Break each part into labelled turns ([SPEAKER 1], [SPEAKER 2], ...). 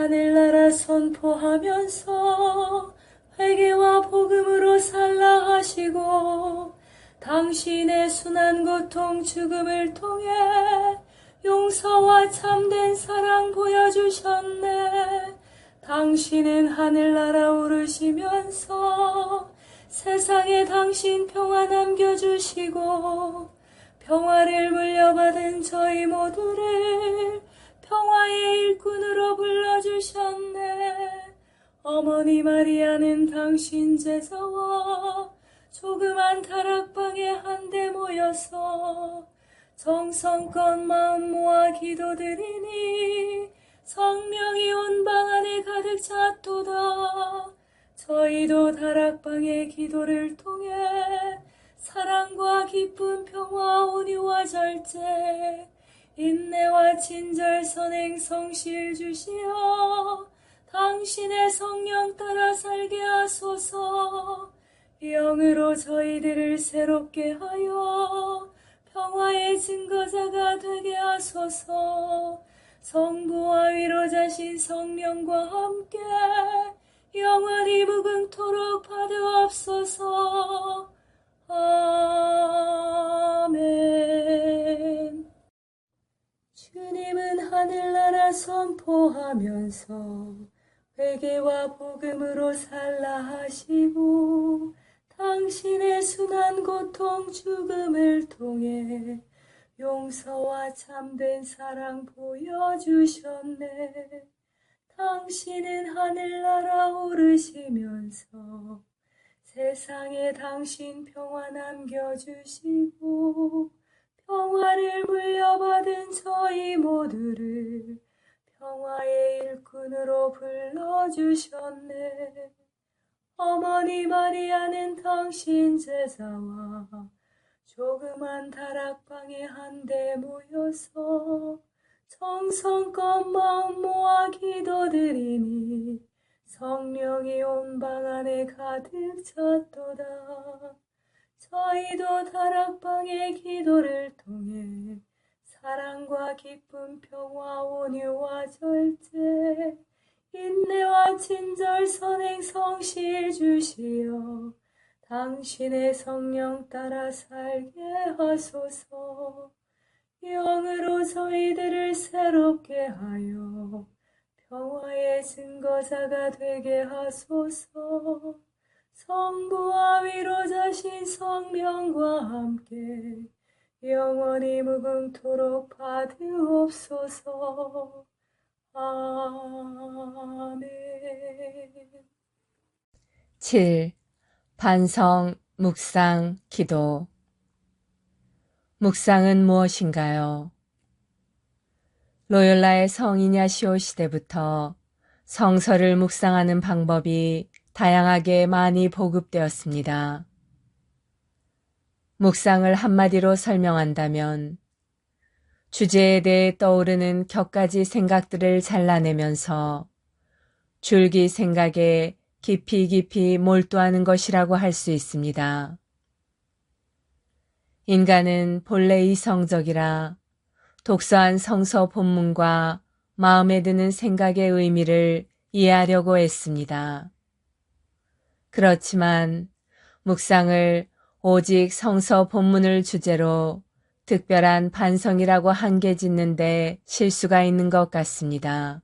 [SPEAKER 1] 하늘나라 선포하면서 회개와 복음으로 살라 하시고 당신의 순한 고통 죽음을 통해 용서와 참된 사랑 보여주셨네. 당신은 하늘나라 오르시면서 세상에 당신 평화 남겨주시고 평화를 물려받은 저희 모두를 평화의 일꾼으로 불러주셨네. 어머니 마리아는 당신 제자와 조그만 다락방에 한데 모여서 정성껏 마음 모아 기도드리니 성령이 온 방 안에 가득 찼도다. 저희도 다락방의 기도를 통해 사랑과 기쁨, 평화, 온유와 절제, 인내와 친절, 선행, 성실 주시어 당신의 성령 따라 살게 하소서. 영으로 저희들을 새롭게 하여 평화의 증거자가 되게 하소서. 성부와 위로자신 성령과 함께 영원히 무궁토록 받으옵소서. 아멘. 주님은 하늘나라 선포하면서 회개와 복음으로 살라 하시고 당신의 순한 고통 죽음을 통해 용서와 참된 사랑 보여주셨네. 당신은 하늘나라 오르시면서 세상에 당신 평화 남겨주시고 평화를 물려받은 저희 모두를 평화의 일꾼으로 불러주셨네. 어머니 마리아는 당신 제자와 조그만 다락방에 한데 모여서 정성껏 마음 모아 기도드리니 성령이 온 방 안에 가득 찼도다. 저희도 다락방의 기도를 통해 사랑과 기쁨, 평화, 온유와 절제, 인내와 친절, 선행, 성실 주시어 당신의 성령 따라 살게 하소서. 영으로 저희들을 새롭게 하여 평화의 증거자가 되게 하소서. 성부와 위로자신 성령과 함께 영원히 무궁토록 받으옵소서. 아멘.
[SPEAKER 2] 7. 반성, 묵상, 기도. 묵상은 무엇인가요? 로욜라의 성 이냐시오 시대부터 성서를 묵상하는 방법이 다양하게 많이 보급되었습니다. 묵상을 한마디로 설명한다면 주제에 대해 떠오르는 격가지 생각들을 잘라내면서 줄기 생각에 깊이 몰두하는 것이라고 할 수 있습니다. 인간은 본래 이성적이라 독서한 성서 본문과 마음에 드는 생각의 의미를 이해하려고 했습니다. 그렇지만 묵상을 오직 성서 본문을 주제로 특별한 반성이라고 한계 짓는데 실수가 있는 것 같습니다.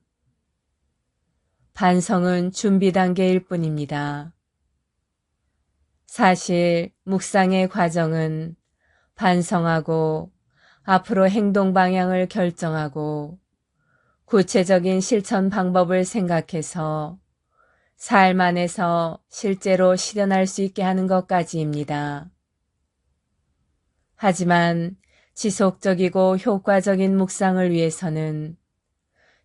[SPEAKER 2] 반성은 준비 단계일 뿐입니다. 사실 묵상의 과정은 반성하고 앞으로 행동 방향을 결정하고 구체적인 실천 방법을 생각해서 삶 안에서 실제로 실현할 수 있게 하는 것까지입니다. 하지만 지속적이고 효과적인 묵상을 위해서는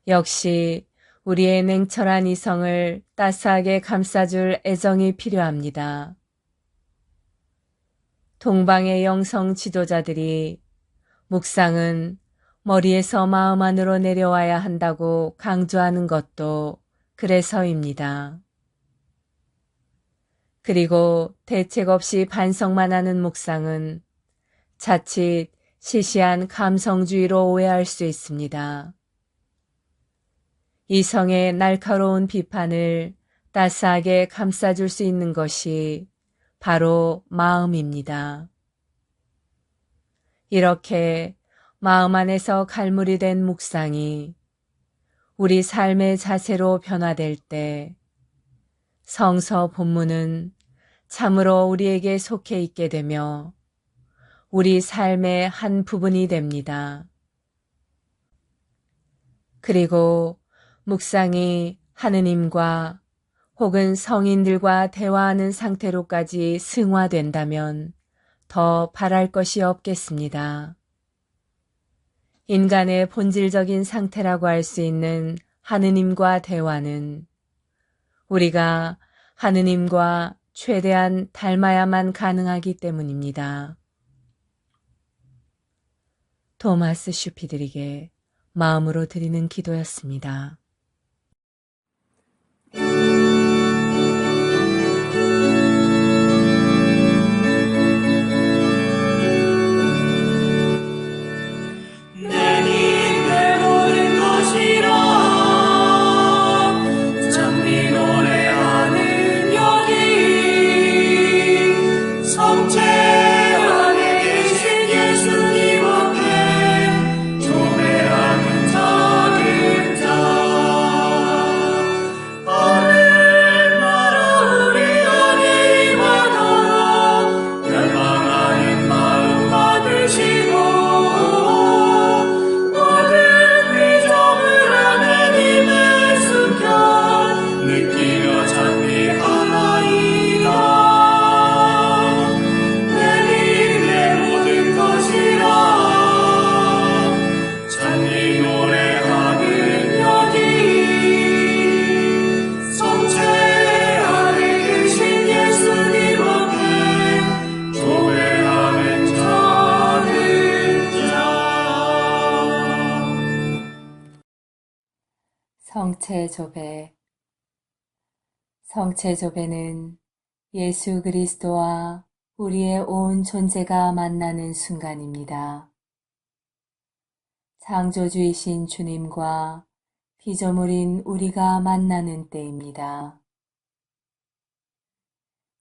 [SPEAKER 2] 역시 우리의 냉철한 이성을 따스하게 감싸줄 애정이 필요합니다. 동방의 영성 지도자들이 묵상은 머리에서 마음 안으로 내려와야 한다고 강조하는 것도 그래서입니다. 그리고 대책 없이 반성만 하는 묵상은 자칫 시시한 감성주의로 오해할 수 있습니다. 이성의 날카로운 비판을 따스하게 감싸줄 수 있는 것이 바로 마음입니다. 이렇게 마음 안에서 갈물이 된 묵상이 우리 삶의 자세로 변화될 때 성서 본문은 참으로 우리에게 속해 있게 되며 우리 삶의 한 부분이 됩니다. 그리고 묵상이 하느님과 혹은 성인들과 대화하는 상태로까지 승화된다면 더 바랄 것이 없겠습니다. 인간의 본질적인 상태라고 할 수 있는 하느님과 대화는 우리가 하느님과 최대한 닮아야만 가능하기 때문입니다. 토마스 슈피들에게 마음으로 드리는 기도였습니다. 성체조배. 성체조배는 예수 그리스도와 우리의 온 존재가 만나는 순간입니다. 창조주이신 주님과 피조물인 우리가 만나는 때입니다.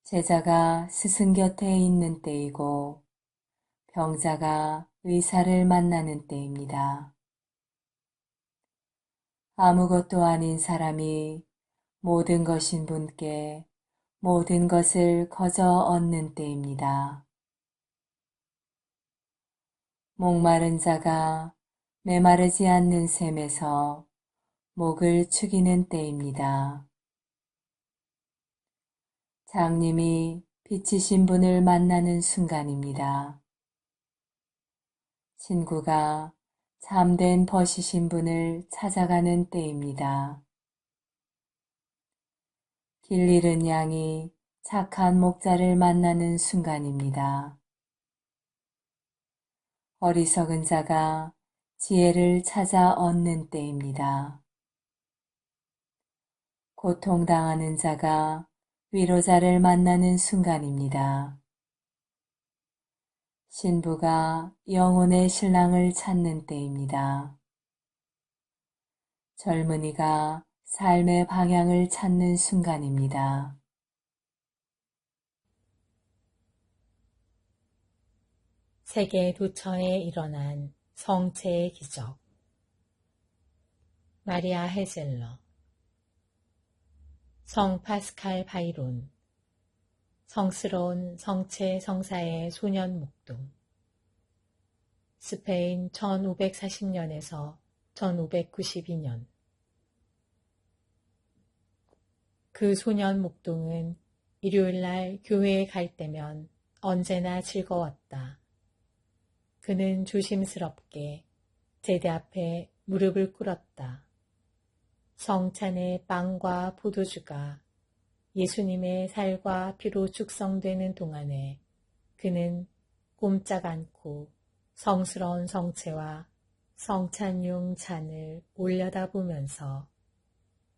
[SPEAKER 2] 제자가 스승 곁에 있는 때이고 병자가 의사를 만나는 때입니다. 아무것도 아닌 사람이 모든 것인 분께 모든 것을 거저 얻는 때입니다. 목마른 자가 메마르지 않는 샘에서 목을 축이는 때입니다. 장님이 빛이신 분을 만나는 순간입니다. 친구가 참된 벗이신 분을 찾아가는 때입니다. 길 잃은 양이 착한 목자를 만나는 순간입니다. 어리석은 자가 지혜를 찾아 얻는 때입니다. 고통당하는 자가 위로자를 만나는 순간입니다. 신부가 영혼의 신랑을 찾는 때입니다. 젊은이가 삶의 방향을 찾는 순간입니다.
[SPEAKER 3] 세계 도처에 일어난 성체의 기적. 마리아 헤젤러. 성 파스칼 바이론. 성스러운 성체 성사의 소년 목동. 스페인 1540년에서 1592년. 그 소년 목동은 일요일날 교회에 갈 때면 언제나 즐거웠다. 그는 조심스럽게 제대 앞에 무릎을 꿇었다. 성찬의 빵과 포도주가 예수님의 살과 피로 축성되는 동안에 그는 꼼짝 않고 성스러운 성체와 성찬용 잔을 올려다보면서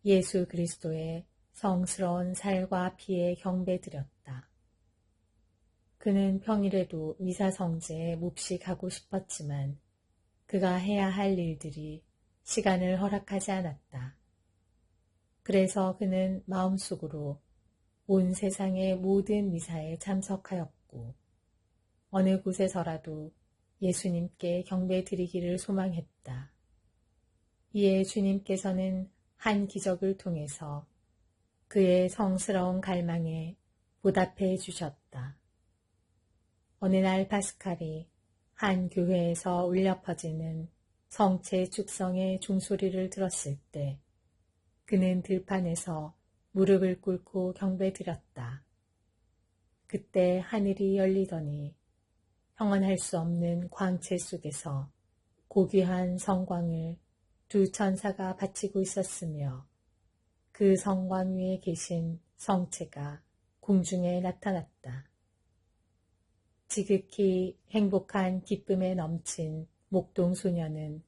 [SPEAKER 3] 예수 그리스도의 성스러운 살과 피에 경배드렸다. 그는 평일에도 미사 성제에 몹시 가고 싶었지만 그가 해야 할 일들이 시간을 허락하지 않았다. 그래서 그는 마음속으로 온 세상의 모든 미사에 참석하였고 어느 곳에서라도 예수님께 경배 드리기를 소망했다. 이에 주님께서는 한 기적을 통해서 그의 성스러운 갈망에 보답해 주셨다. 어느 날 파스칼이 한 교회에서 울려 퍼지는 성체 축성의 종소리를 들었을 때 그는 들판에서 무릎을 꿇고 경배드렸다. 그때 하늘이 열리더니 형언할 수 없는 광채 속에서 고귀한 성광을 두 천사가 바치고 있었으며 그 성광 위에 계신 성체가 공중에 나타났다. 지극히 행복한 기쁨에 넘친 목동 소녀는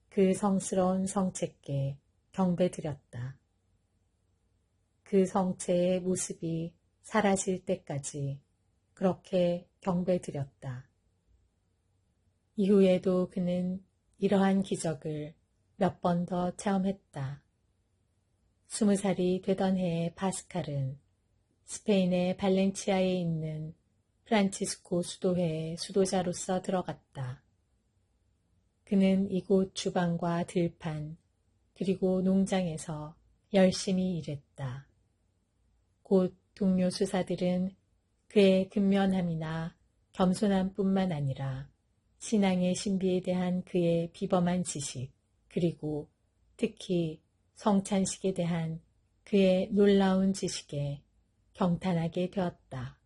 [SPEAKER 3] 그 성스러운 성체께 경배드렸다. 그 성체의 모습이 사라질 때까지 그렇게 경배드렸다. 이후에도 그는 이러한 기적을 몇 번 더 체험했다. 20살이 되던 해에 파스칼은 스페인의 발렌치아에 있는 프란치스코 수도회의 수도자로서 들어갔다. 그는 이곳 주방과 들판 그리고 농장에서 열심히 일했다. 곧 동료 수사들은 그의 근면함이나 겸손함뿐만 아니라 신앙의 신비에 대한 그의 비범한 지식 그리고 특히 성찬식에 대한 그의 놀라운 지식에 경탄하게 되었다.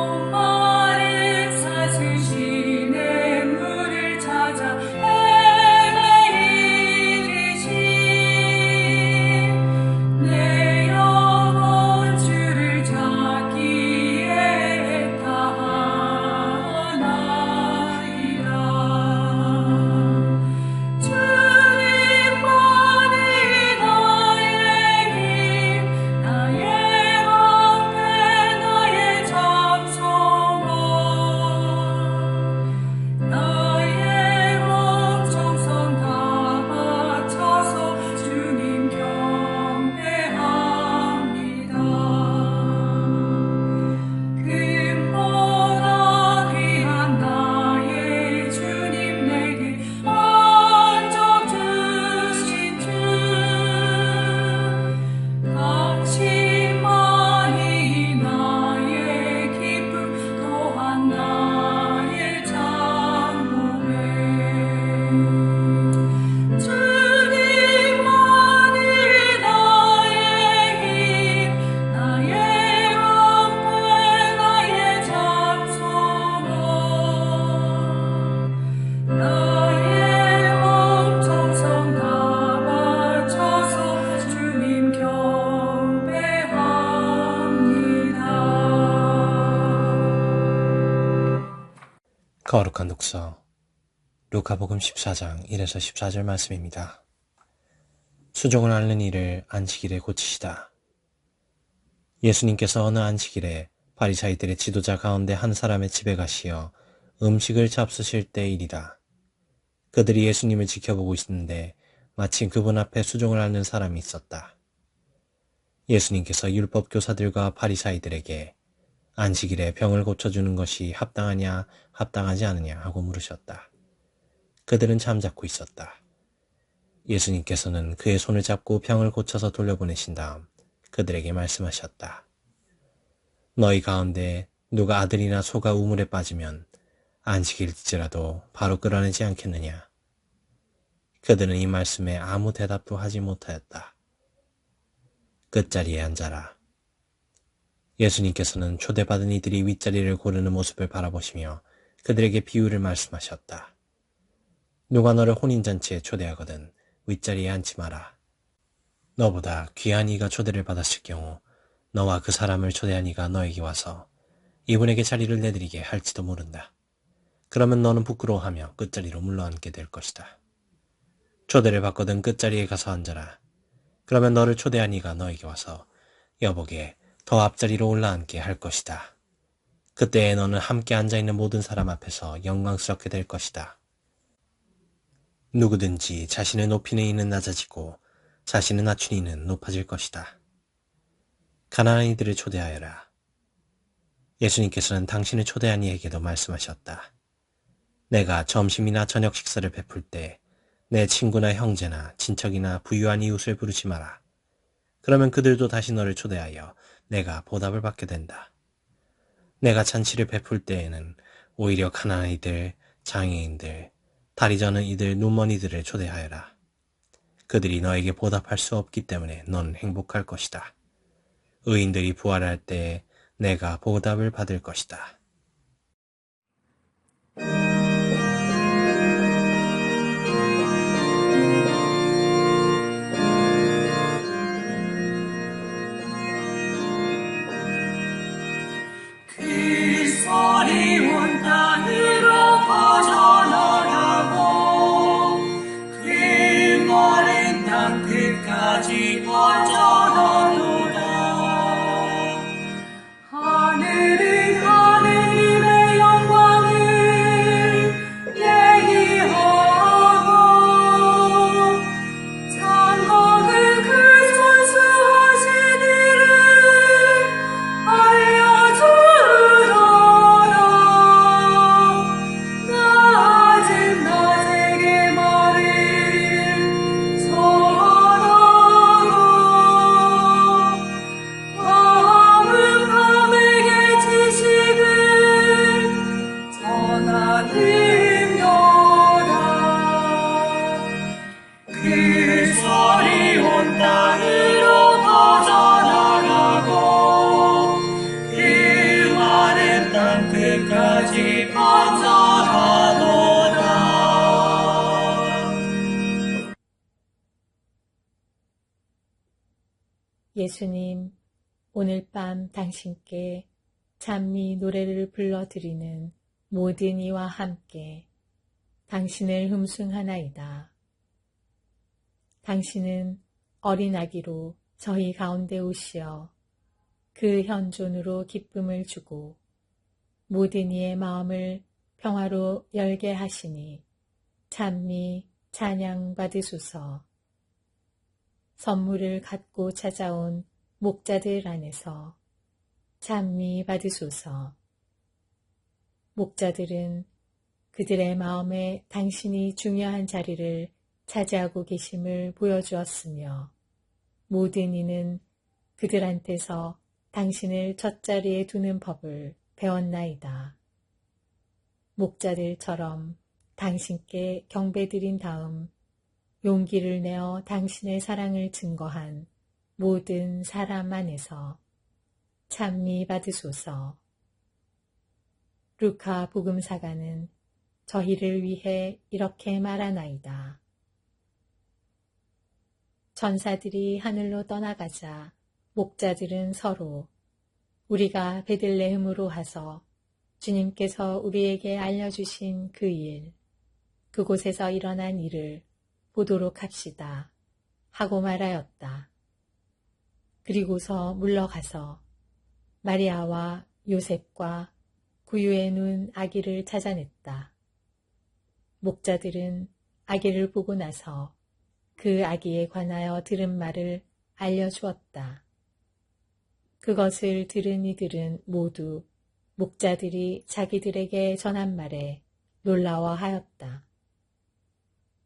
[SPEAKER 1] 목마른 사슬시내 물을 찾아 헤매이듯이 내 영혼 주를 찾기에 다하나이다. 주님만이 나의 힘 나의 방패 나의 장성원 나의 목청성 다 바쳐서 주님 경배합니다. 금보다 귀한 나의 주님 내게 만족 주신 주 당신만이 나의 기쁨 또한 나의 장목에 주님만이 나의 힘 나의 방패 나의 장성원 나의 목청성 다 바쳐서 주님 경배합니다.
[SPEAKER 4] 거룩한 독서 루카복음 14장 1에서 14절 말씀입니다. 수종을 앓는 이를 안식일에 고치시다. 예수님께서 어느 안식일에 바리사이들의 지도자 가운데 한 사람의 집에 가시어 음식을 잡수실 때 일이다. 그들이 예수님을 지켜보고 있는데 마침 그분 앞에 수종을 앓는 사람이 있었다. 예수님께서 율법 교사들과 바리사이들에게 안식일에 병을 고쳐주는 것이 합당하냐 합당하지 않으냐 하고 물으셨다. 그들은 잠자코 있었다. 예수님께서는 그의 손을 잡고 병을 고쳐서 돌려보내신 다음 그들에게 말씀하셨다. 너희 가운데 누가 아들이나 소가 우물에 빠지면 안식일일지라도 바로 끌어내지 않겠느냐. 그들은 이 말씀에 아무 대답도 하지 못하였다. 끝자리에 앉아라. 예수님께서는 초대받은 이들이 윗자리를 고르는 모습을 바라보시며 그들에게 비유를 말씀하셨다. 누가 너를 혼인잔치에 초대하거든 윗자리에 앉지 마라. 너보다 귀한 이가 초대를 받았을 경우 너와 그 사람을 초대한 이가 너에게 와서 이분에게 자리를 내드리게 할지도 모른다. 그러면 너는 부끄러워하며 끝자리로 물러앉게 될 것이다. 초대를 받거든 끝자리에 가서 앉아라. 그러면 너를 초대한 이가 너에게 와서 여보게 더 앞자리로 올라앉게 할 것이다. 그때에 너는 함께 앉아있는 모든 사람 앞에서 영광스럽게 될 것이다. 누구든지 자신을 높이는 이는 낮아지고 자신을 낮춘 이는 높아질 것이다. 가난한 이들을 초대하여라. 예수님께서는 당신을 초대한 이에게도 말씀하셨다. 내가 점심이나 저녁 식사를 베풀 때 내 친구나 형제나 친척이나 부유한 이웃을 부르지 마라. 그러면 그들도 다시 너를 초대하여 내가 보답을 받게 된다. 내가 잔치를 베풀 때에는 오히려 가난한 이들, 장애인들, 다리 저는 이들, 눈먼 이들을 초대하여라. 그들이 너에게 보답할 수 없기 때문에 넌 행복할 것이다. 의인들이 부활할 때에 내가 보답을 받을 것이다.
[SPEAKER 1] 그 소리 온 땅으로 퍼져나가고 그 마른 땅 끝까지 퍼져나도다. 하늘은 하느님의 영광을 얘기하고 장막은 그 선수하신 일을 알려주더라. 낮은 낮에게 말을 전하고 밤은 밤에게 지식을 전하는도다. 그 소리 온 땅으로 퍼져나가고 그 마른 땅 끝까지 퍼져가도다.
[SPEAKER 3] 예수님, 오늘 밤 당신께 찬미 노래를 불러드리는 모든 이와 함께 당신을 흠숭하나이다. 당신은 어린 아기로 저희 가운데 오시어 그 현존으로 기쁨을 주고 모든 이의 마음을 평화로 열게 하시니 찬미 찬양 받으소서. 선물을 갖고 찾아온 목자들 안에서 찬미 받으소서. 목자들은 그들의 마음에 당신이 중요한 자리를 차지하고 계심을 보여주었으며 모든 이는 그들한테서 당신을 첫자리에 두는 법을 배웠나이다. 목자들처럼 당신께 경배드린 다음 용기를 내어 당신의 사랑을 증거한 모든 사람 안에서 찬미 받으소서. 루카 복음사가는 저희를 위해 이렇게 말하나이다. 천사들이 하늘로 떠나가자 목자들은 서로 우리가 베들레헴으로 가서 주님께서 우리에게 알려주신 그 일, 그곳에서 일어난 일을 보도록 합시다 하고 말하였다. 그리고서 물러가서 마리아와 요셉과 구유에 눈 아기를 찾아냈다. 목자들은 아기를 보고 나서 그 아기에 관하여 들은 말을 알려주었다. 그것을 들은 이들은 모두 목자들이 자기들에게 전한 말에 놀라워하였다.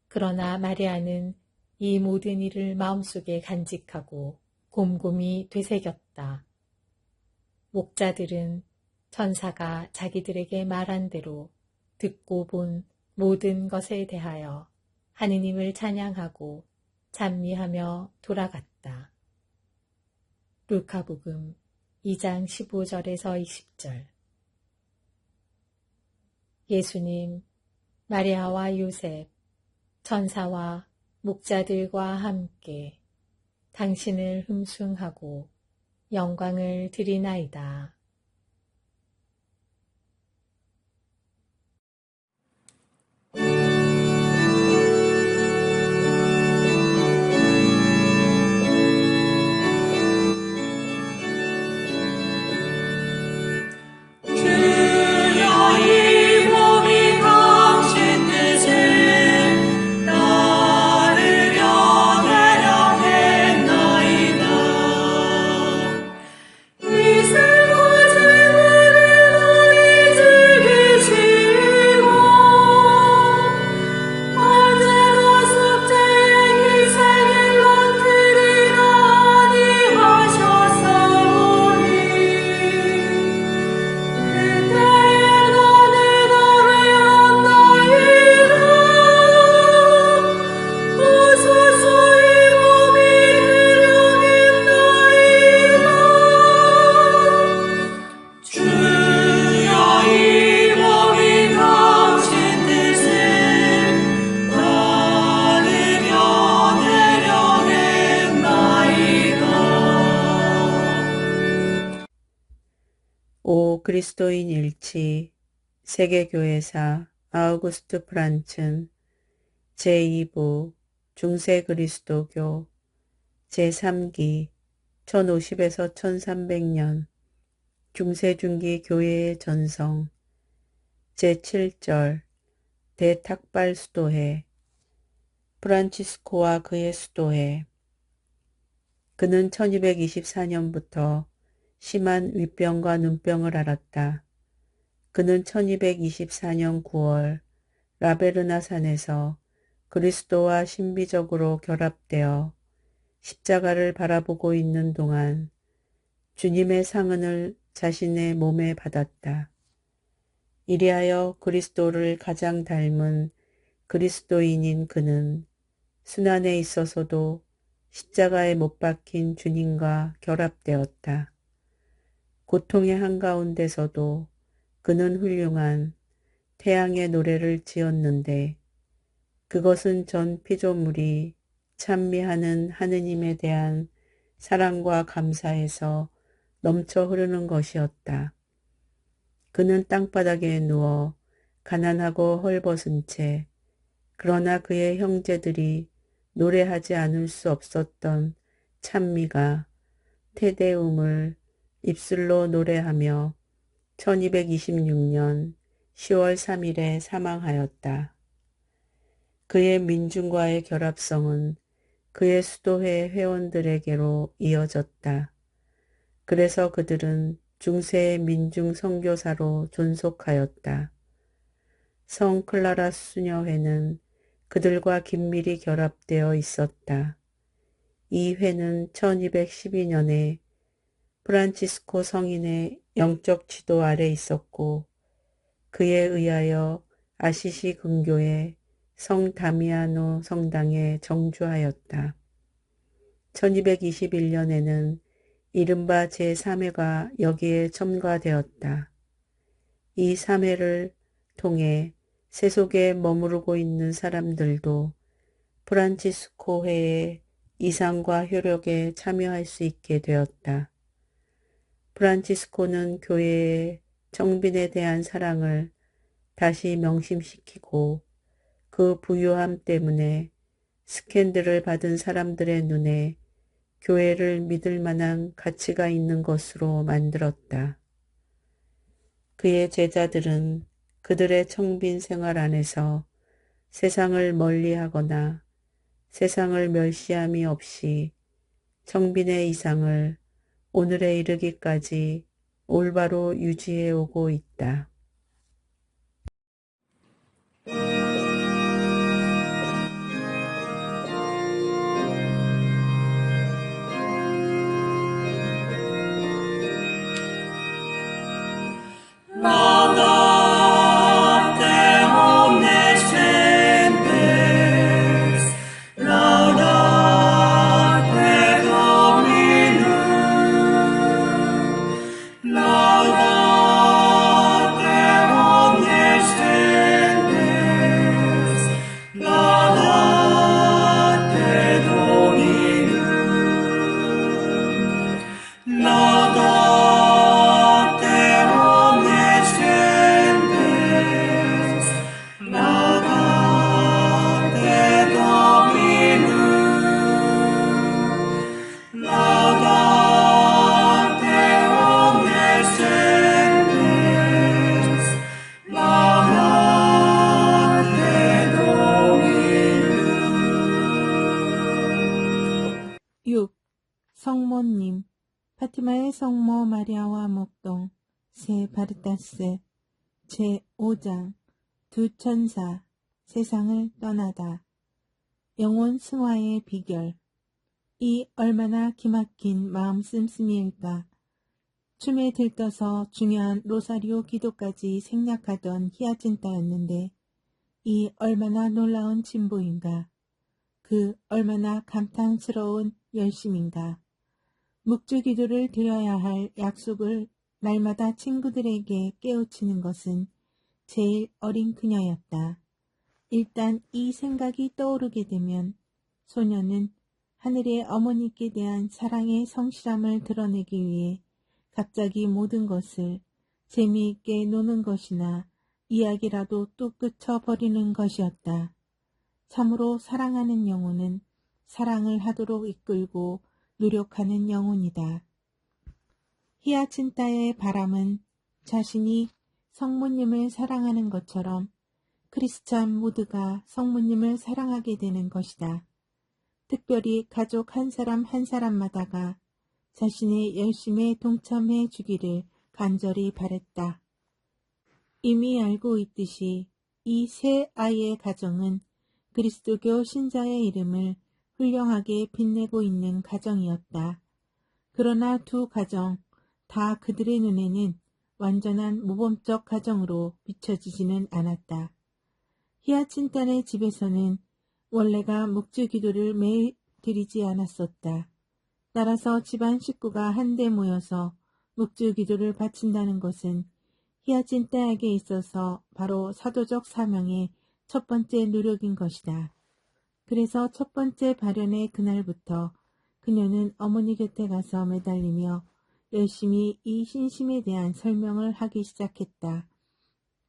[SPEAKER 3] 그러나 마리아는 이 모든 일을 마음속에 간직하고 곰곰이 되새겼다. 목자들은 천사가 자기들에게 말한 대로 듣고 본 모든 것에 대하여 하느님을 찬양하고 찬미하며 돌아갔다. 루카복음 2장 15절에서 20절. 예수님, 마리아와 요셉, 천사와 목자들과 함께 당신을 흠숭하고 영광을 드리나이다.
[SPEAKER 5] 그리스도인 일치 세계교회사 아우구스트 프란츠 제2부 중세 그리스도교 제3기 1050에서 1300년 중세중기 교회의 전성 제7절 대탁발 수도회 프란치스코와 그의 수도회. 그는 1224년부터 심한 윗병과 눈병을 앓았다. 그는 1224년 9월 라베르나 산에서 그리스도와 신비적으로 결합되어 십자가를 바라보고 있는 동안 주님의 상흔을 자신의 몸에 받았다. 이리하여 그리스도를 가장 닮은 그리스도인인 그는 순환에 있어서도 십자가에 못 박힌 주님과 결합되었다. 고통의 한가운데서도 그는 훌륭한 태양의 노래를 지었는데 그것은 전 피조물이 찬미하는 하느님에 대한 사랑과 감사에서 넘쳐 흐르는 것이었다. 그는 땅바닥에 누워 가난하고 헐벗은 채 그러나 그의 형제들이 노래하지 않을 수 없었던 찬미가 테데움을 입술로 노래하며 1226년 10월 3일에 사망하였다. 그의 민중과의 결합성은 그의 수도회 회원들에게로 이어졌다. 그래서 그들은 중세의 민중 선교사로 존속하였다. 성 클라라 수녀회는 그들과 긴밀히 결합되어 있었다. 이 회는 1212년에 프란치스코 성인의 영적 지도 아래 있었고 그에 의하여 아시시 근교의 성 다미아노 성당에 정주하였다. 1221년에는 이른바 제3회가 여기에 첨가되었다. 이 3회를 통해 세속에 머무르고 있는 사람들도 프란치스코 회의 이상과 효력에 참여할 수 있게 되었다. 프란치스코는 교회의 정빈에 대한 사랑을 다시 명심시키고 그 부유함 때문에 스캔들을 받은 사람들의 눈에 교회를 믿을 만한 가치가 있는 것으로 만들었다. 그의 제자들은 그들의 청빈 생활 안에서 세상을 멀리하거나 세상을 멸시함이 없이 청빈의 이상을 오늘에 이르기까지 올바로 유지해 오고 있다.
[SPEAKER 1] Laudate omnes gentes, laudate Dominum, laudate omnes gentes, laudate Dominum, laudate omnes gentes, laudate Dominum, laudate omnes gentes, laudate Dominum.
[SPEAKER 6] 6. 성모님 파티마의 성모 마리아와 목동 세 바르타스 제5장 두 천사 세상을 떠나다 영혼 승화의 비결 이 얼마나 기막힌 마음 씀씀이일까. 춤에 들떠서 중요한 로사리오 기도까지 생략하던 히아진타였는데 이 얼마나 놀라운 진보인가. 그 얼마나 감탄스러운 열심인가. 묵주기도를 드려야 할 약속을 날마다 친구들에게 깨우치는 것은 제일 어린 그녀였다. 일단 이 생각이 떠오르게 되면 소녀는 하늘의 어머니께 대한 사랑의 성실함을 드러내기 위해 갑자기 모든 것을 재미있게 노는 것이나 이야기라도 뚝 그쳐버리는 것이었다. 참으로 사랑하는 영혼은 사랑을 하도록 이끌고 노력하는 영혼이다. 히아친타의 바람은 자신이 성모님을 사랑하는 것처럼 크리스찬 모두가 성모님을 사랑하게 되는 것이다. 특별히 가족 한 사람 한 사람마다가 자신의 열심에 동참해 주기를 간절히 바랬다. 이미 알고 있듯이 이 세 아이의 가정은 그리스도교 신자의 이름을 훌륭하게 빛내고 있는 가정이었다. 그러나 두 가정 다 그들의 눈에는 완전한 모범적 가정으로 비춰지지는 않았다. 히아친탄의 집에서는 원래가 묵주 기도를 매일 드리지 않았었다. 따라서 집안 식구가 한데 모여서 묵주 기도를 바친다는 것은 히아친탄에게 있어서 바로 사도적 사명의 첫 번째 노력인 것이다. 그래서 첫 번째 발연의 그날부터 그녀는 어머니 곁에 가서 매달리며 열심히 이 신심에 대한 설명을 하기 시작했다.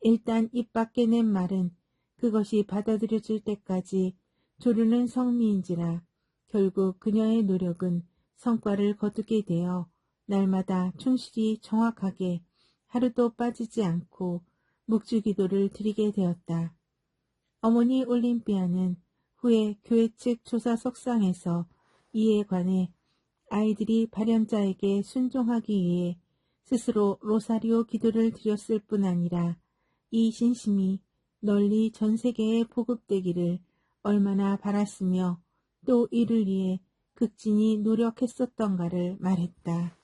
[SPEAKER 6] 일단 입 밖에 낸 말은 그것이 받아들여질 때까지 조르는 성미인지라 결국 그녀의 노력은 성과를 거두게 되어 날마다 충실히 정확하게 하루도 빠지지 않고 묵주기도를 드리게 되었다. 어머니 올림피아는 후에 교회 측 조사 석상에서 이에 관해 아이들이 발연자에게 순종하기 위해 스스로 로사리오 기도를 드렸을 뿐 아니라 이 신심이 널리 전 세계에 보급되기를 얼마나 바랐으며 또 이를 위해 극진히 노력했었던가를 말했다.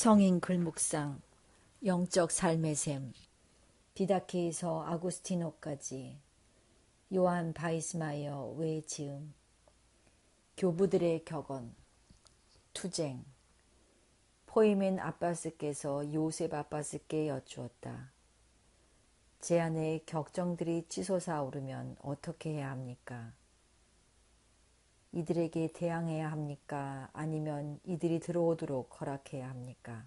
[SPEAKER 7] 성인 글묵상, 영적 삶의 샘, 디다케에서 아구스티노까지, 요한 바이스마이어 외지음, 교부들의 격언, 투쟁, 포이멘 아빠스께서 요셉 아빠스께 여쭈었다. 제 안에 격정들이 치솟아 오르면 어떻게 해야 합니까? 이들에게 대항해야 합니까? 아니면 이들이 들어오도록 허락해야 합니까?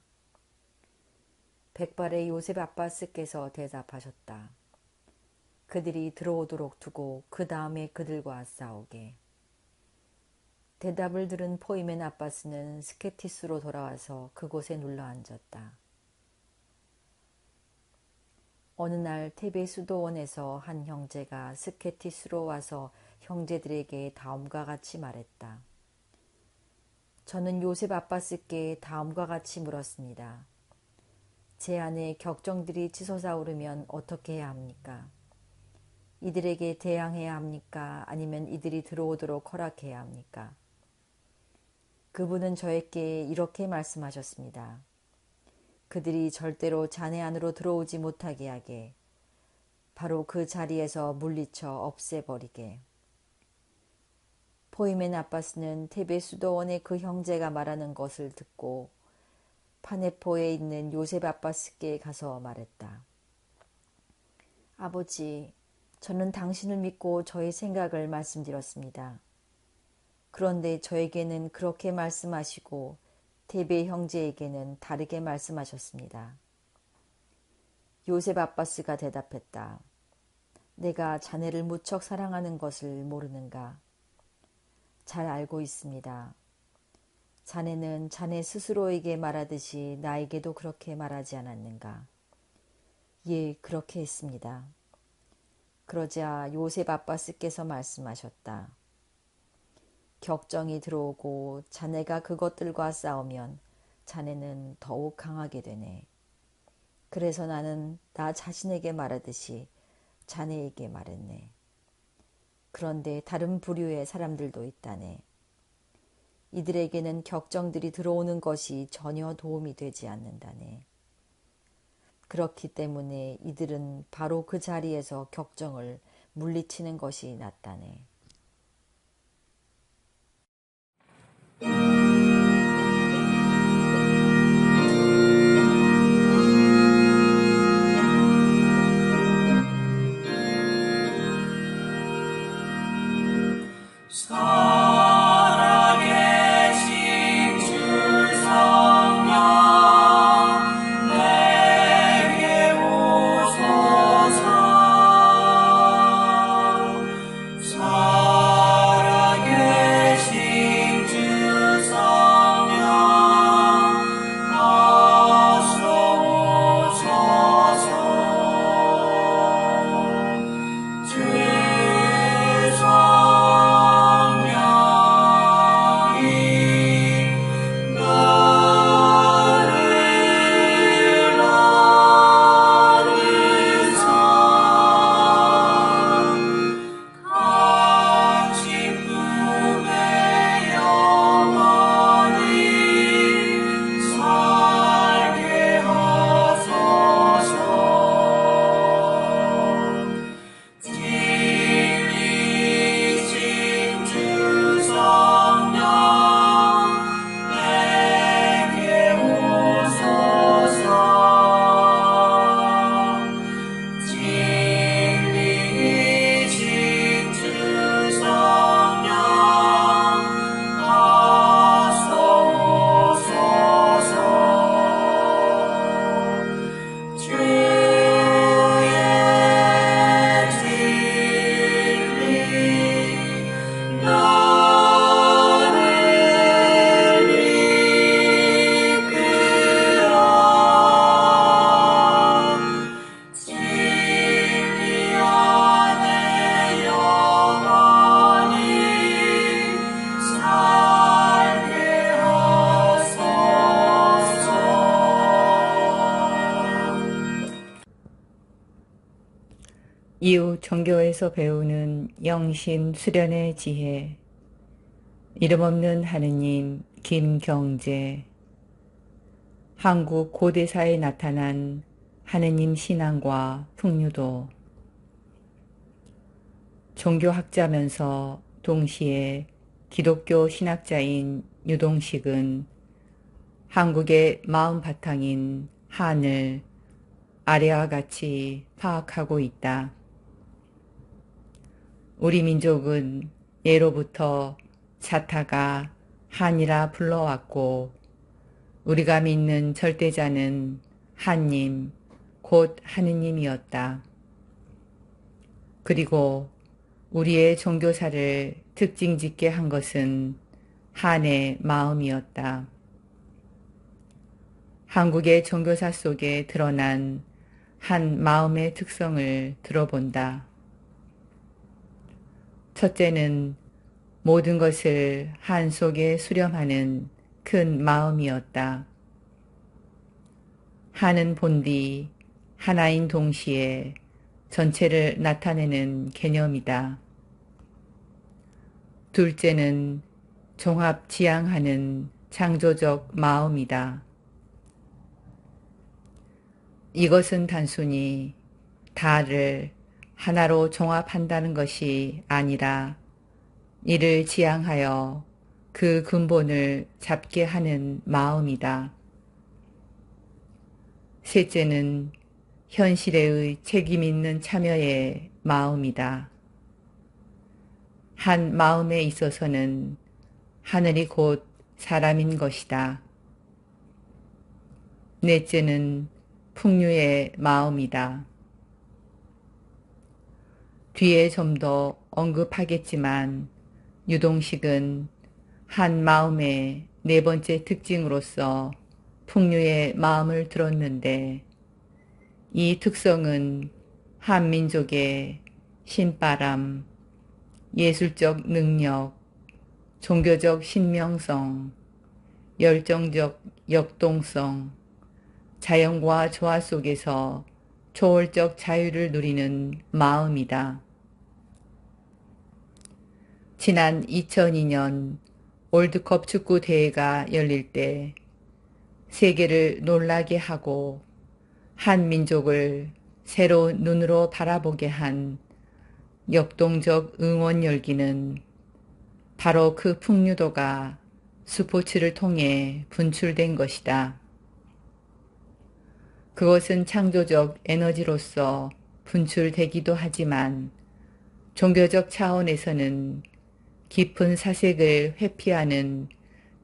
[SPEAKER 7] 백발의 요셉 아빠스께서 대답하셨다. 그들이 들어오도록 두고 그 다음에 그들과 싸우게. 대답을 들은 포이멘 아빠스는 스케티스로 돌아와서 그곳에 눌러앉았다. 어느 날 테베 수도원에서 한 형제가 스케티스로 와서 형제들에게 다음과 같이 말했다. 저는 요셉 아빠스께 다음과 같이 물었습니다. 제 안에 격정들이 치솟아 오르면 어떻게 해야 합니까? 이들에게 대항해야 합니까? 아니면 이들이 들어오도록 허락해야 합니까? 그분은 저에게 이렇게 말씀하셨습니다. 그들이 절대로 자네 안으로 들어오지 못하게 하게, 바로 그 자리에서 물리쳐 없애버리게. 포이멘 아빠스는 테베 수도원의 그 형제가 말하는 것을 듣고 파네포에 있는 요셉 아빠스께 가서 말했다. 아버지, 저는 당신을 믿고 저의 생각을 말씀드렸습니다. 그런데 저에게는 그렇게 말씀하시고 테베 형제에게는 다르게 말씀하셨습니다. 요셉 아빠스가 대답했다. 내가 자네를 무척 사랑하는 것을 모르는가? 잘 알고 있습니다. 자네는 자네 스스로에게 말하듯이 나에게도 그렇게 말하지 않았는가? 예, 그렇게 했습니다. 그러자 요셉 아빠스께서 말씀하셨다. 격정이 들어오고 자네가 그것들과 싸우면 자네는 더욱 강하게 되네. 그래서 나는 나 자신에게 말하듯이 자네에게 말했네. 그런데 다른 부류의 사람들도 있다네. 이들에게는 격정들이 들어오는 것이 전혀 도움이 되지 않는다네. 그렇기 때문에 이들은 바로 그 자리에서 격정을 물리치는 것이 낫다네.
[SPEAKER 1] 살아계신 주 성령 내게 오소서. 살아계신 주 성령 어서 오소서. 주
[SPEAKER 8] 이후 종교에서 배우는 영신 수련의 지혜. 이름 없는 하느님 김경재. 한국 고대사에 나타난 하느님 신앙과 풍류도. 종교학자면서 동시에 기독교 신학자인 유동식은 한국의 마음 바탕인 한을 아래와 같이 파악하고 있다. 우리 민족은 예로부터 자타가 한이라 불러왔고 우리가 믿는 절대자는 한님, 곧 하느님이었다. 그리고 우리의 종교사를 특징짓게 한 것은 한의 마음이었다. 한국의 종교사 속에 드러난 한 마음의 특성을 들어본다. 첫째는 모든 것을 한 속에 수렴하는 큰 마음이었다. 한은 본디 하나인 동시에 전체를 나타내는 개념이다. 둘째는 종합지향하는 창조적 마음이다. 이것은 단순히 다를 하나로 종합한다는 것이 아니라 이를 지향하여 그 근본을 잡게 하는 마음이다. 셋째는 현실에의 책임 있는 참여의 마음이다. 한 마음에 있어서는 하늘이 곧 사람인 것이다. 넷째는 풍류의 마음이다. 뒤에 좀 더 언급하겠지만 유동식은 한 마음의 네 번째 특징으로서 풍류의 마음을 들었는데 이 특성은 한 민족의 신바람, 예술적 능력, 종교적 신명성, 열정적 역동성, 자연과 조화 속에서 초월적 자유를 누리는 마음이다. 지난 2002년 월드컵 축구 대회가 열릴 때 세계를 놀라게 하고 한 민족을 새로운 눈으로 바라보게 한 역동적 응원 열기는 바로 그 풍류도가 스포츠를 통해 분출된 것이다. 그것은 창조적 에너지로서 분출되기도 하지만 종교적 차원에서는 깊은 사색을 회피하는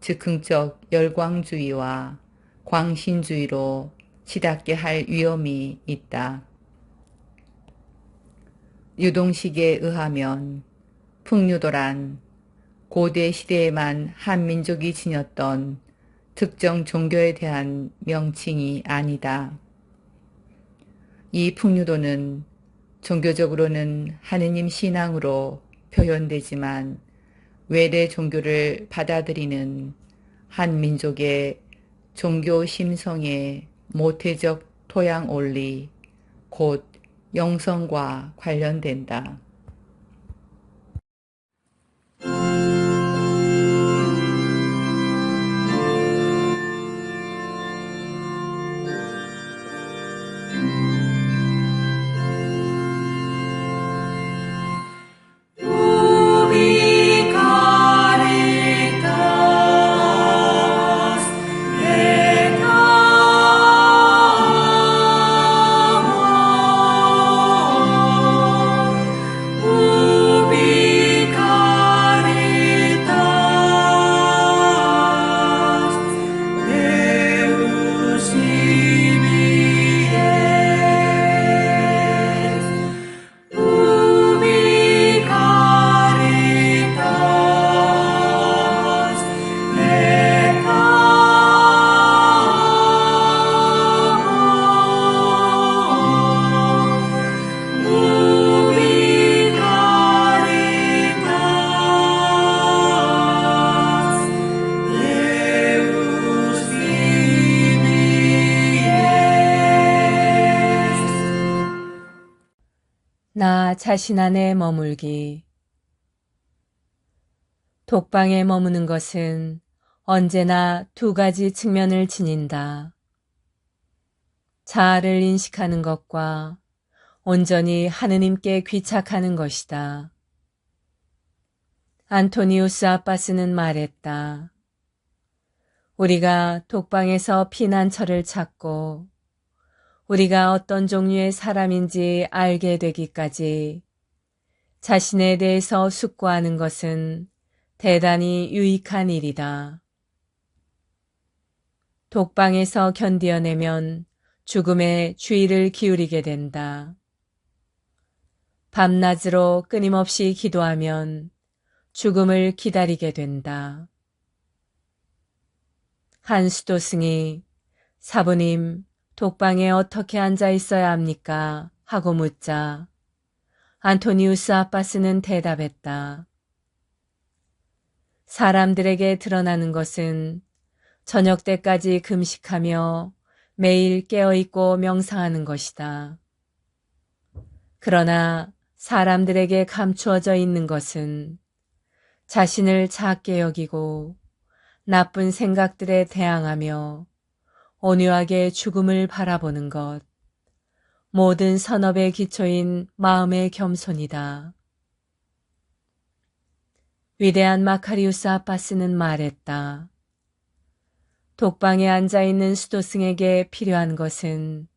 [SPEAKER 8] 즉흥적 열광주의와 광신주의로 치닫게 할 위험이 있다. 유동식에 의하면 풍류도란 고대 시대에만 한 민족이 지녔던 특정 종교에 대한 명칭이 아니다. 이 풍류도는 종교적으로는 하느님 신앙으로 표현되지만 외래 종교를 받아들이는 한 민족의 종교 심성의 모태적 토양 원리, 곧 영성과 관련된다.
[SPEAKER 2] 나 자신 안에 머물기. 독방에 머무는 것은 언제나 두 가지 측면을 지닌다. 자아를 인식하는 것과 온전히 하느님께 귀착하는 것이다. 안토니우스 아빠스는 말했다. 우리가 독방에서 피난처를 찾고 우리가 어떤 종류의 사람인지 알게 되기까지 자신에 대해서 숙고하는 것은 대단히 유익한 일이다. 독방에서 견디어내면 죽음에 주의를 기울이게 된다. 밤낮으로 끊임없이 기도하면 죽음을 기다리게 된다. 한 수도승이 사부님, 독방에 어떻게 앉아 있어야 합니까? 하고 묻자 안토니우스 아빠스는 대답했다. 사람들에게 드러나는 것은 저녁 때까지 금식하며 매일 깨어있고 명상하는 것이다. 그러나 사람들에게 감추어져 있는 것은 자신을 작게 여기고 나쁜 생각들에 대항하며 온유하게 죽음을 바라보는 것, 모든 선업의 기초인 마음의 겸손이다. 위대한 마카리우스 아빠스는 말했다. 독방에 앉아있는 수도승에게 필요한 것은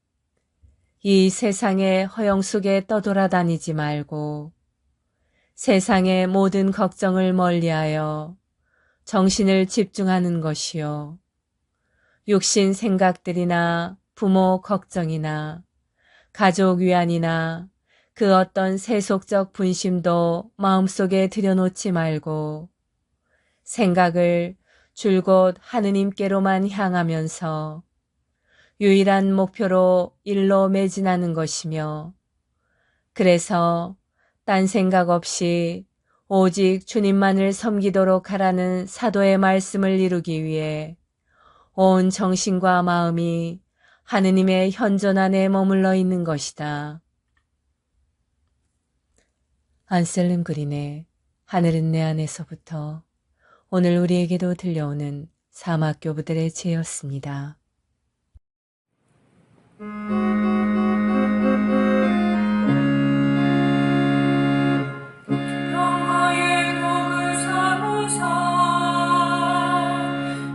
[SPEAKER 2] 이 세상의 허영 속에 떠돌아다니지 말고 세상의 모든 걱정을 멀리하여 정신을 집중하는 것이요. 육신 생각들이나 부모 걱정이나 가족 위안이나 그 어떤 세속적 분심도 마음속에 들여놓지 말고 생각을 줄곧 하느님께로만 향하면서 유일한 목표로 일로 매진하는 것이며 그래서 딴 생각 없이 오직 주님만을 섬기도록 하라는 사도의 말씀을 이루기 위해 온 정신과 마음이 하느님의 현존 안에 머물러 있는 것이다. 안셀름 그린의 하늘은 내 안에서부터 오늘 우리에게도 들려오는 사막교부들의 지혜였습니다.
[SPEAKER 1] 평화의 복을 삼으사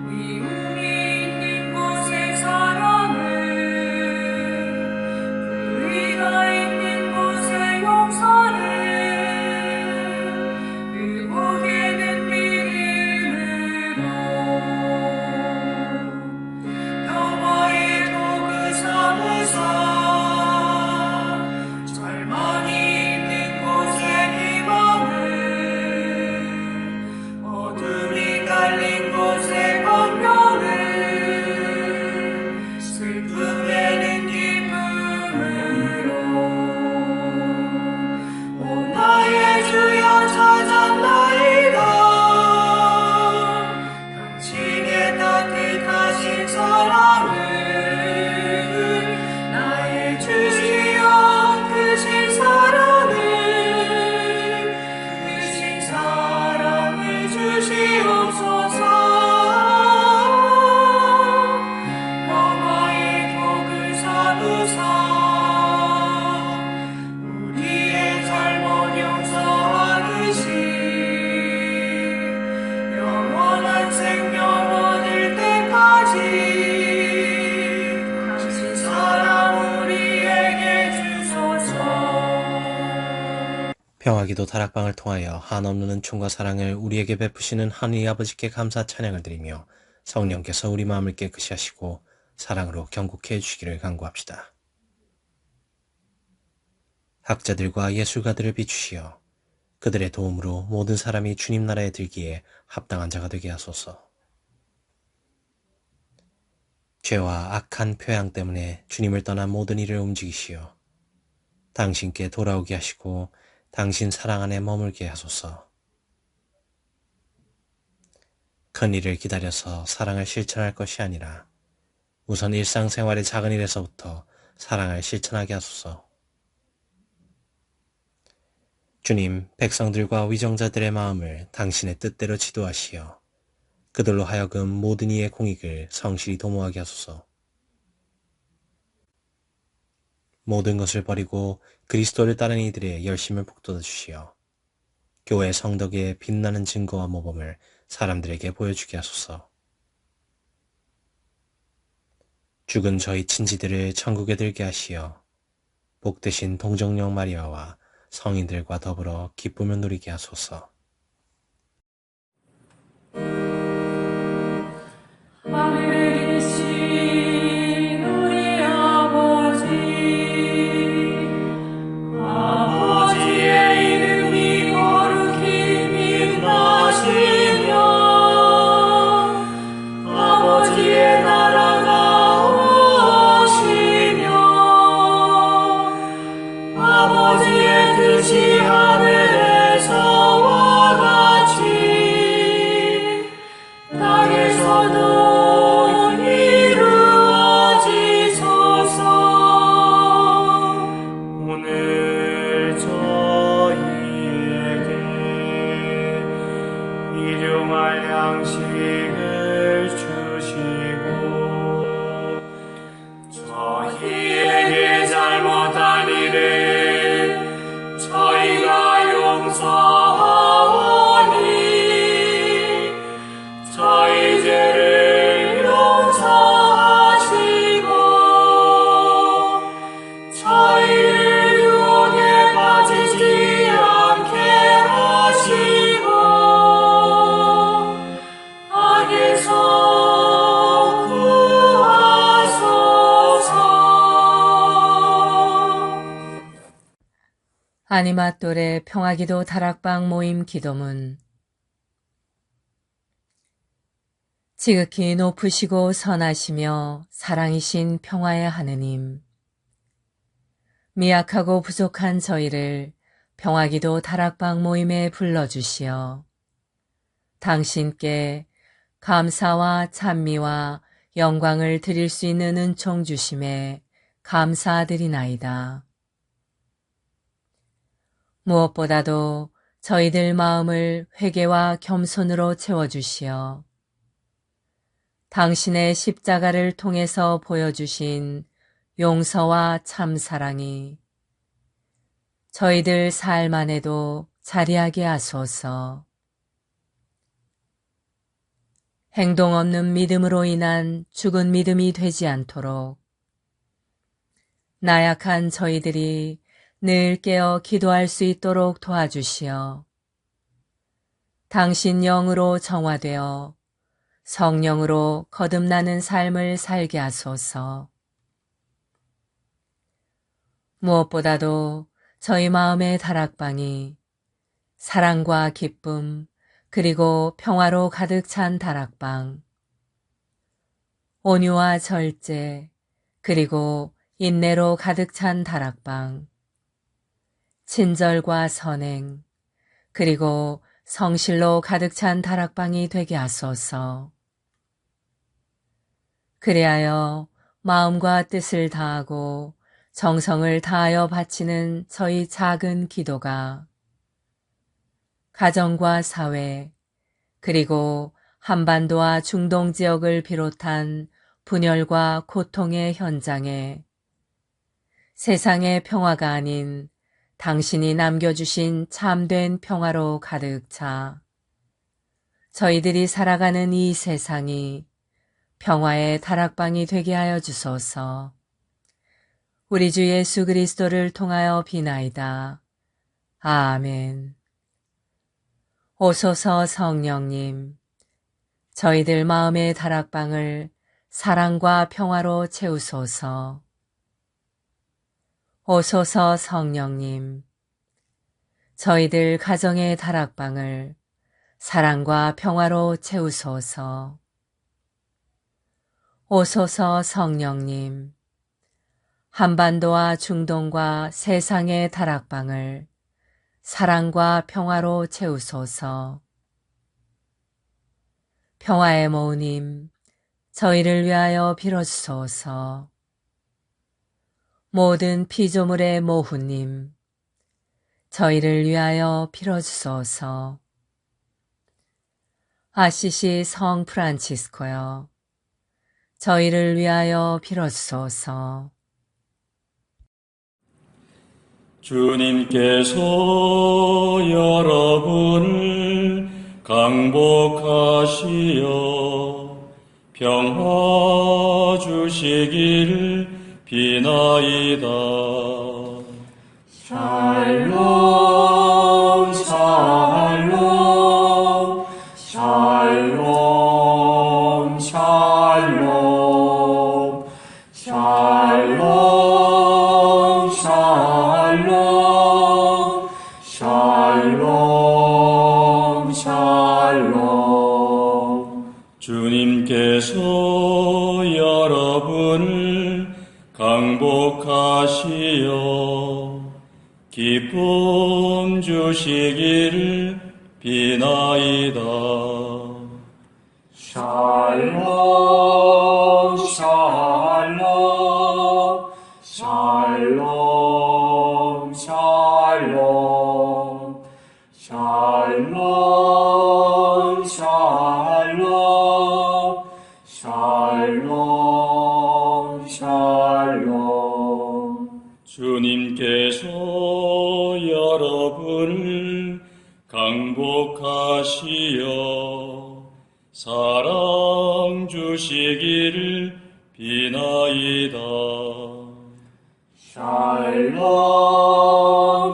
[SPEAKER 1] 미움이 있는 곳의 사랑을 불의가 있는 곳의 용서를 의복에는 믿음으로 평화의 복을 삼으사 절망이 있는 곳에 희망을 어둠이 깔린 곳에 광명을 슬픔에는 기쁨으로 오 나의 주여 찾았나이다 당신의 따뜻하신 사랑을 나의 주시여 크신 사랑을 주시옵소서 평화의 복을 삼으사 우리의 잘못 용서하듯이 영원한 생명 얻을 때까지 당신 사랑 우리에게 주소서.
[SPEAKER 4] 평화기도 다락방을 통하여 한없는 은총과 사랑을 우리에게 베푸시는 하느님 아버지께 감사 찬양을 드리며 성령께서 우리 마음을 깨끗이 하시고 사랑으로 경고케 해주시기를 간구합시다. 학자들과 예술가들을 비추시어 그들의 도움으로 모든 사람이 주님 나라에 들기에 합당한 자가 되게 하소서. 죄와 악한 표양 때문에 주님을 떠난 모든 이를 움직이시어 당신께 돌아오게 하시고 당신 사랑 안에 머물게 하소서. 큰 일을 기다려서 사랑을 실천할 것이 아니라 우선 일상생활의 작은 일에서부터 사랑을 실천하게 하소서. 주님, 백성들과 위정자들의 마음을 당신의 뜻대로 지도하시어 그들로 하여금 모든 이의 공익을 성실히 도모하게 하소서. 모든 것을 버리고 그리스도를 따르는 이들의 열심을 북돋아 주시어 교회 성덕의 빛나는 증거와 모범을 사람들에게 보여주게 하소서. 죽은 저희 친지들을 천국에 들게 하시어 복되신 동정녀 마리아와 성인들과 더불어 기쁨을 누리게 하소서.
[SPEAKER 1] 하늘에 계신 우리 아버지의 이름이 거룩히 빛나시며 아버지의 나라가 오시며 아버지의 뜻이 하늘에서와
[SPEAKER 2] 아니마똘의 평화기도 다락방 모임 기도문. 지극히 높으시고 선하시며 사랑이신 평화의 하느님, 미약하고 부족한 저희를 평화기도 다락방 모임에 불러주시어 당신께 감사와 찬미와 영광을 드릴 수 있는 은총 주심에 감사드리나이다. 무엇보다도 저희들 마음을 회개와 겸손으로 채워주시어 당신의 십자가를 통해서 보여주신 용서와 참사랑이 저희들 삶 안에도 자리하게 하소서. 행동 없는 믿음으로 인한 죽은 믿음이 되지 않도록 나약한 저희들이 늘 깨어 기도할 수 있도록 도와주시어 당신 영으로 정화되어 성령으로 거듭나는 삶을 살게 하소서. 무엇보다도 저희 마음의 다락방이 사랑과 기쁨 그리고 평화로 가득 찬 다락방, 온유와 절제 그리고 인내로 가득 찬 다락방, 친절과 선행 그리고 성실로 가득 찬 다락방이 되게 하소서. 그리하여 마음과 뜻을 다하고 정성을 다하여 바치는 저희 작은 기도가 가정과 사회 그리고 한반도와 중동 지역을 비롯한 분열과 고통의 현장에 세상의 평화가 아닌 당신이 남겨주신 참된 평화로 가득 차 저희들이 살아가는 이 세상이 평화의 다락방이 되게 하여 주소서. 우리 주 예수 그리스도를 통하여 비나이다. 아멘. 오소서 성령님, 저희들 마음의 다락방을 사랑과 평화로 채우소서. 오소서 성령님, 저희들 가정의 다락방을 사랑과 평화로 채우소서. 오소서 성령님, 한반도와 중동과 세상의 다락방을 사랑과 평화로 채우소서. 평화의 모우님, 저희를 위하여 빌어주소서. 모든 피조물의 모후님, 저희를 위하여 빌어주소서. 아시시 성 프란치스코여, 저희를 위하여 빌어주소서.
[SPEAKER 1] 주님께서 여러분을 강복하시어 평화 주시기를 비나이다. 샬롬 샬롬 샬롬 샬롬 샬롬 샬롬 샬롬 샬롬. 주님께서 여러분을 강복하시어 기쁨 주시기를 비나이다. 샬롬 샬롬 샬롬 샬롬 샬롬 샬롬 샬롬 샬롬. 주님께서 여러분을 강복하시어 사랑 주시기를 비나이다. 샬롬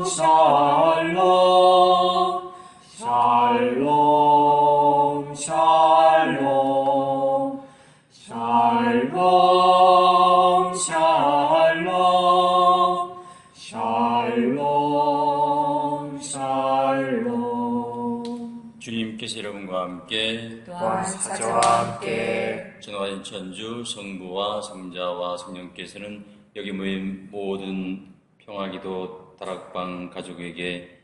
[SPEAKER 1] 샬롬 샬롬 샬롬 샬롬 샬롬 샬롬 주님께서 여러분과 함께
[SPEAKER 9] 또한 사자와 함께
[SPEAKER 1] 전화하신 천주 성부와 성자와 성령께서는 여기 모인 모든 평화기도 다락방 가족에게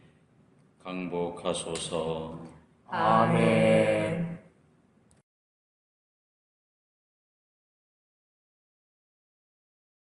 [SPEAKER 1] 강복하소서.
[SPEAKER 9] 아멘.